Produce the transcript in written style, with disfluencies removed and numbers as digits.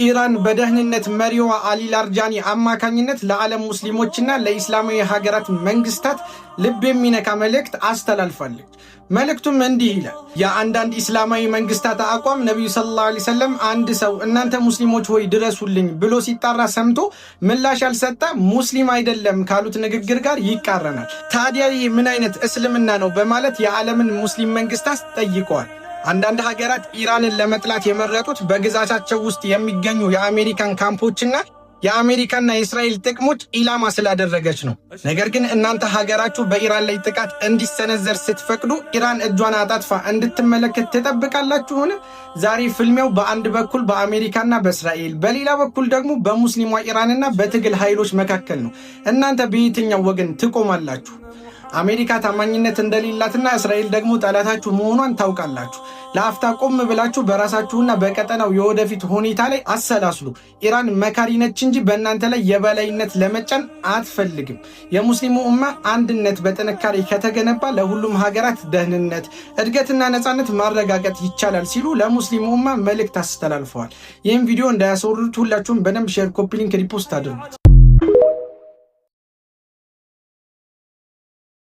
ኢራን በደህንነት መሪዋ አሊ ላርጃኒ አማካኝነት ለዓለም ሙስሊሞችና ለኢስላማዊ ሀገራት መንግስታት ልብ የሚነካ መልእክት አስተላልፋለች። መልእክቱም እንዲህ ይላል። የአንዳንድ ኢስላማዊ መንግስታት አቋም ነቢዩ ሰለላሁ ዐለይሂ ወሰለም አንድ ሰው እናንተ ሙስሊሞች ሆይ ድረሱልኝ ብሎ ሲጣራ ሰምቶ ምላሽ ያልሰጠ ሙስሊም አይደለም ካሉት ንግግር ጋር ይቃረናል። ታዲያ ይህ ምን አይነት እስልምና ነው በማለት የዓለምን ሙስሊም መንግስታት ጠይቀዋል። አንዳንድ ሀገራት ኢራንን ለመጥላት የመረጡት በግዛታቸው ውስጥ የሚገኙ የአሜሪካን ካምፖችና የአሜሪካና የእስራኤል ጥቅሞች ኢላማ ስላደረገች ነው። ነገር ግን እናንተ ሀገራችሁ በኢራን ላይ ጥቃት እንዲሰነዘር ስትፈቅዱ ኢራን እጇን አጣጥፋ እንድትመለከት ትጠብቃላችሁን? ዛሬ ፍልሚያው በአንድ በኩል በአሜሪካና በእስራኤል፣ በሌላ በኩል ደግሞ በሙስሊሟ ኢራንና በትግል ኃይሎች መካከል ነው። እናንተ በየትኛው ወገን ትቆማላችሁ? አሜሪካ ታማኝነት እንደሌላትና እስራኤል ደግሞ ጠላታችሁ መሆኗን ታውቃላችሁ። ለአፍታ ቆም ብላችሁ በራሳችሁና በቀጠናው የወደፊት ሁኔታ ላይ አሰላስሉ። ኢራን መካሪ ነች እንጂ በእናንተ ላይ የበላይነት ለመጫን አትፈልግም። የሙስሊሙ ኡማ አንድነት በጥንካሬ ከተገነባ ለሁሉም ሀገራት ደህንነት፣ እድገትና ነጻነት ማረጋገጥ ይቻላል ሲሉ ለሙስሊሙ ኡማ መልእክት አስተላልፈዋል። ይህም ቪዲዮ እንዳያስወርዱት ሁላችሁም በደንብ ሼር፣ ኮፒ ሊንክ፣ ሪፖስት አድርጉት።